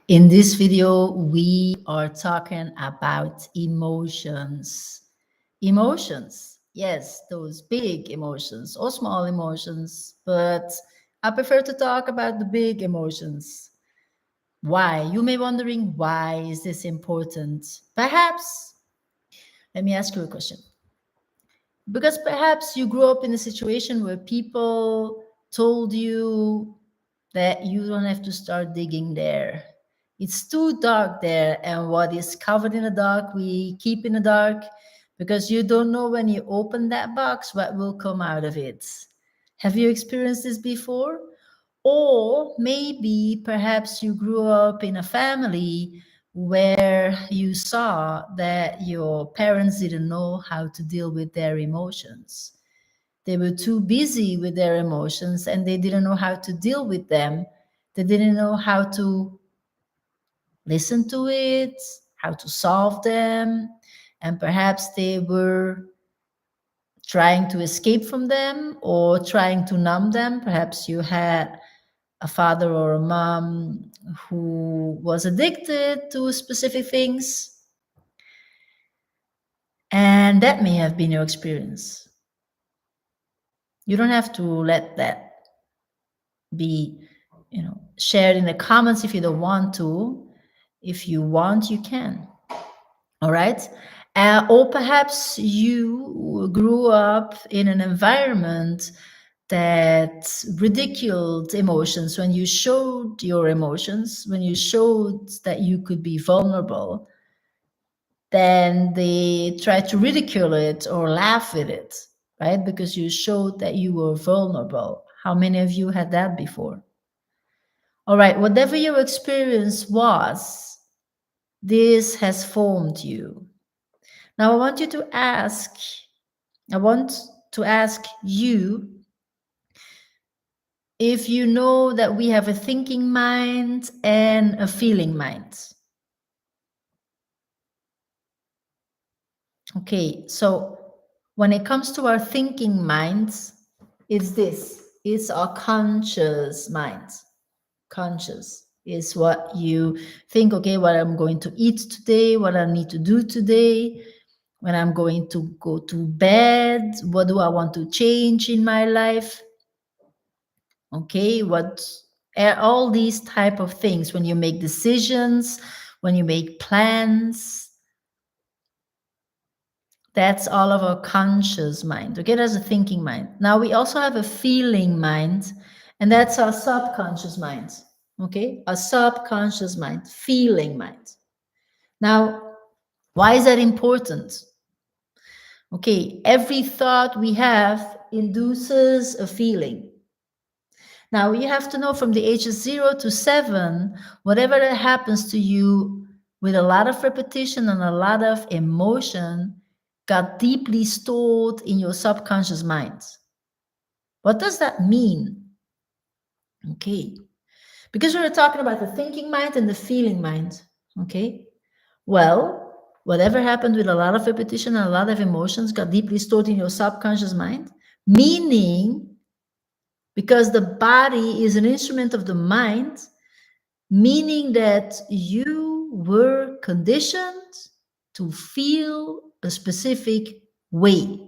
In this video, we are talking about emotions. Emotions, yes, those big emotions or small emotions, but I prefer to talk about the big emotions. Why? You may be wondering, why is this important? Perhaps, let me ask you a question. Because perhaps you grew up in a situation where people told you that you don't have to start digging there. It's too dark there, and what is covered in the dark, we keep in the dark because you don't know when you open that box what will come out of it. Have you experienced this before? Or maybe perhaps you grew up in a family where you saw that your parents didn't know how to deal with their emotions. They were too busy with their emotions and they didn't know how to deal with them. They didn't know how to listen to it, how to solve them, and perhaps they were trying to escape from them or trying to numb them. Perhaps you had a father or a mom who was addicted to specific things, and that may have been your experience. You don't have to let that be, shared in the comments if you don't want to. If you want, you can. All right. Or perhaps you grew up in an environment that ridiculed emotions. When you showed your emotions, when you showed that you could be vulnerable, then they tried to ridicule it or laugh at it, right? Because you showed that you were vulnerable. How many of you had that before? All right, whatever your experience was, this has formed you. Now I want to ask you if you know that we have a thinking mind and a feeling mind. Okay, so when it comes to our thinking minds, it's our conscious mind. Conscious is what you think, okay, what I'm going to eat today, what I need to do today, when I'm going to go to bed, what do I want to change in my life? Okay, what all these type of things, when you make decisions, when you make plans, that's all of our conscious mind. Okay, that's a thinking mind. Now we also have a feeling mind, and that's our subconscious mind. Okay, a subconscious mind, feeling mind. Now, why is that important? Okay, every thought we have induces a feeling. Now, you have to know from the ages 0 to 7, whatever that happens to you with a lot of repetition and a lot of emotion got deeply stored in your subconscious mind. What does that mean? Okay, because we're talking about the thinking mind and the feeling mind. Okay, well, whatever happened with a lot of repetition and a lot of emotions got deeply stored in your subconscious mind, meaning because the body is an instrument of the mind, meaning that you were conditioned to feel a specific way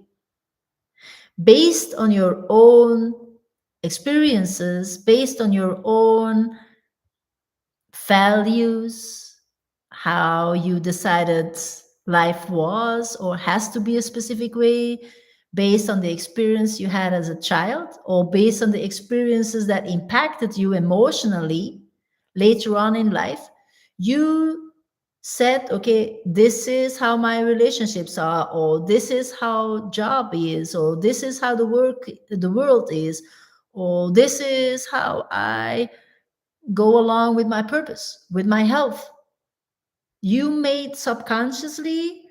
based on your own experiences, based on your own values, how you decided life was or has to be a specific way, based on the experience you had as a child, or based on the experiences that impacted you emotionally later on in life. You said, okay, this is how my relationships are, or this is how job is, or this is how the world is, or this is how I go along with my purpose, with my health. You made subconsciously,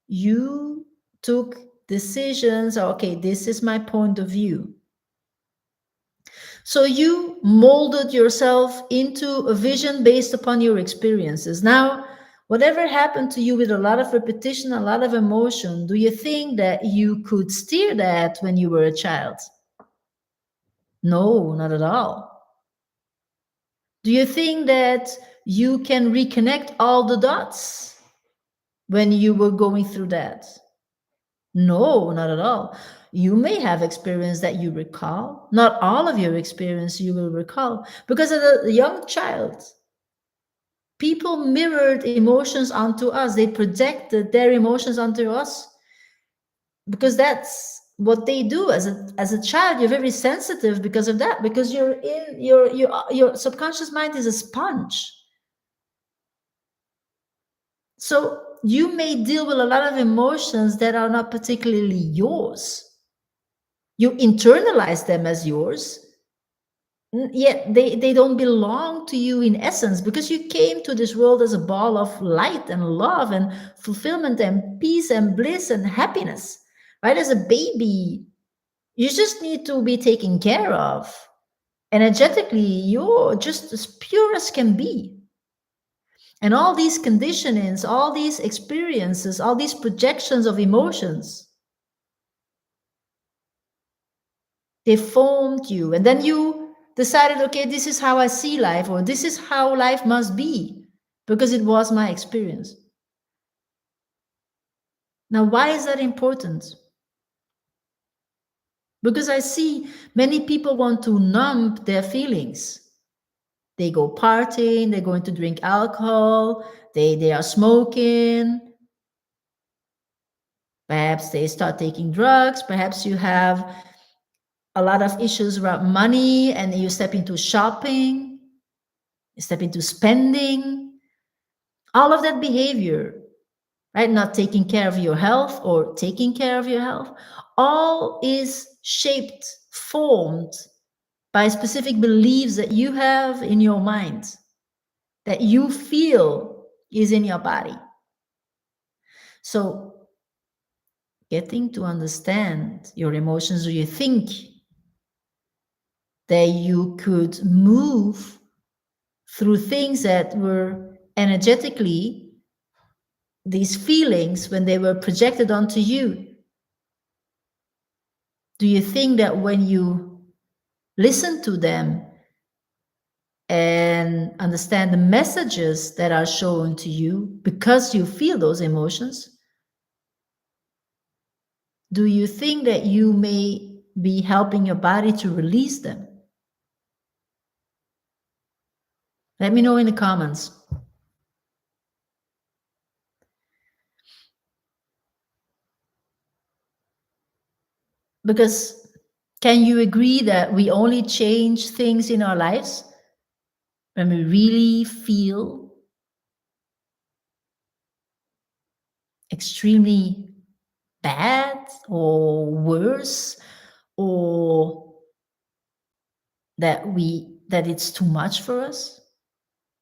you took decisions. Okay, this is my point of view. So you molded yourself into a vision based upon your experiences. Now, whatever happened to you with a lot of repetition, a lot of emotion, do you think that you could steer that when you were a child? No, not at all. Do you think that you can reconnect all the dots when you were going through that. No, not at all. You may have experience that you recall. Not all of your experience you will recall. Because as a young child, people mirrored emotions onto us. They projected their emotions onto us because that's what they do. As a child, you're very sensitive because of that, because you're in your subconscious mind is a sponge. So you may deal with a lot of emotions that are not particularly yours. You internalize them as yours, yet they don't belong to you in essence, because you came to this world as a ball of light and love and fulfillment and peace and bliss and happiness, right? As a baby, you just need to be taken care of. Energetically, you're just as pure as can be. And all these conditionings, all these experiences, all these projections of emotions, they formed you. And then you decided, okay, this is how I see life, or this is how life must be, because it was my experience. Now, why is that important? Because I see many people want to numb their feelings. They go partying, they're going to drink alcohol, they are smoking, perhaps they start taking drugs, perhaps you have a lot of issues around money and you step into shopping, you step into spending, all of that behavior, right? Not taking care of your health or taking care of your health, all is shaped, formed by specific beliefs that you have in your mind, that you feel is in your body. So, getting to understand your emotions, do you think that you could move through things that were energetically these feelings when they were projected onto you? Do you think that when you listen to them and understand the messages that are shown to you because you feel those emotions, do you think that you may be helping your body to release them? Let me know in the comments. Because can you agree that we only change things in our lives when we really feel extremely bad or worse, or that it's too much for us?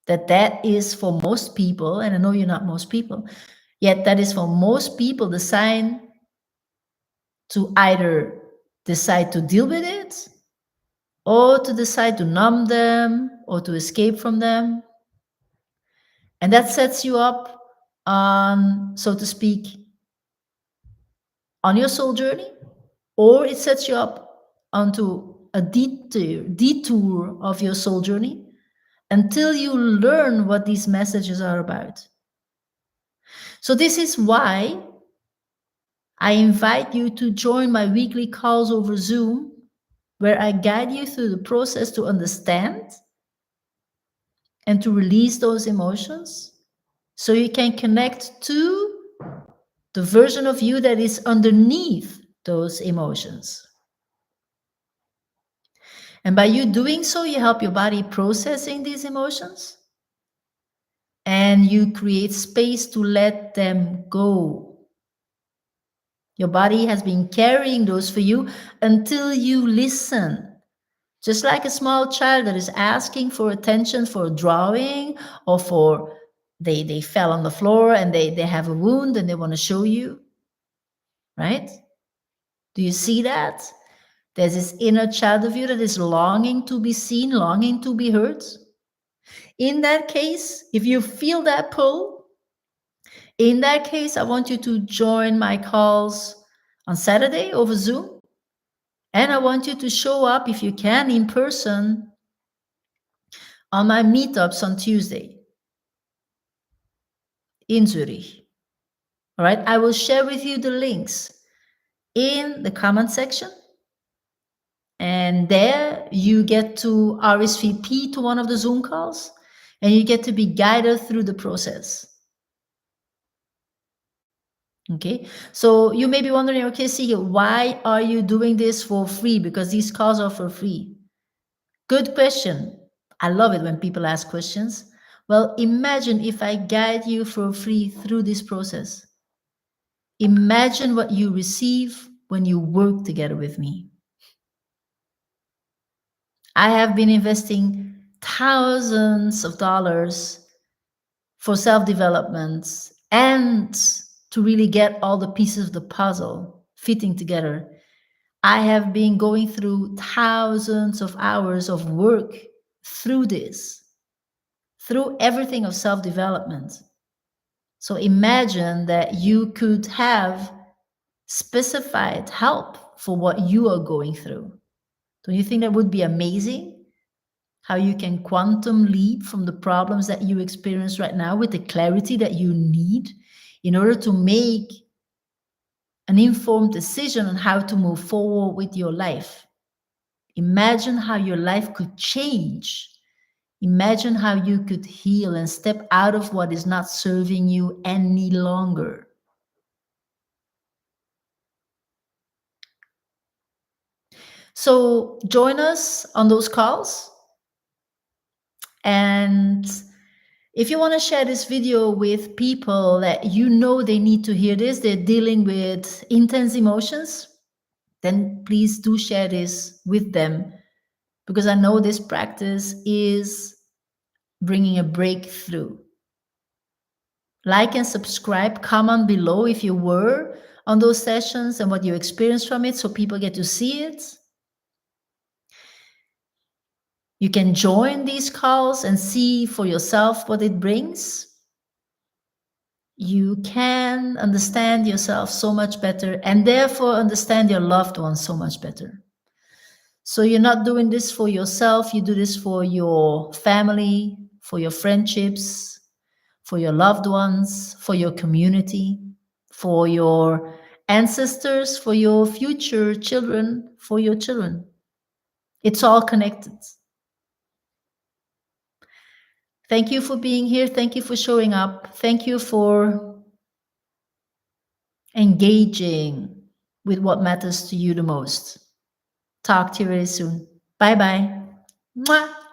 That is for most people, and I know you're not most people, yet that is for most people the sign to either decide to deal with it, or to decide to numb them, or to escape from them. And that sets you up on, so to speak, on your soul journey, or it sets you up onto a detour of your soul journey until you learn what these messages are about. So this is why I invite you to join my weekly calls over Zoom, where I guide you through the process to understand and to release those emotions, so you can connect to the version of you that is underneath those emotions. And by you doing so, you help your body processing these emotions, and you create space to let them go. Your body has been carrying those for you until you listen. Just like a small child that is asking for attention for a drawing, or for they fell on the floor and they have a wound and they want to show you, right? Do you see that? There's this inner child of you that is longing to be seen, longing to be heard. In that case, if you feel that pull, in that case, I want you to join my calls on Saturday over Zoom. And I want you to show up, if you can, in person on my meetups on Tuesday. in Zurich. All right, I will share with you the links in the comment section. And there you get to RSVP to one of the Zoom calls and you get to be guided through the process. Okay, so you may be wondering, okay, Sige, why are you doing this for free? Because these calls are for free. Good question. I love it when people ask questions. Well, imagine if I guide you for free through this process. Imagine what you receive when you work together with me. I have been investing thousands of dollars for self development and to really get all the pieces of the puzzle fitting together. I have been going through thousands of hours of work through this, through everything of self development. So imagine that you could have specified help for what you are going through. Don't you think that would be amazing? How you can quantum leap from the problems that you experience right now with the clarity that you need in order to make an informed decision on how to move forward with your life. Imagine how your life could change. Imagine how you could heal and step out of what is not serving you any longer. So join us on those calls. And if you want to share this video with people that you know they need to hear this, they're dealing with intense emotions, then please do share this with them because I know this practice is bringing a breakthrough. Like and subscribe, comment below if you were on those sessions and what you experienced from it so people get to see it. You can join these calls and see for yourself what it brings. You can understand yourself so much better and therefore understand your loved ones so much better. So you're not doing this for yourself, you do this for your family, for your friendships, for your loved ones, for your community, for your ancestors, for your future children, for your children. It's all connected. Thank you for being here. Thank you for showing up. Thank you for engaging with what matters to you the most. Talk to you very soon. Bye bye. Mwah.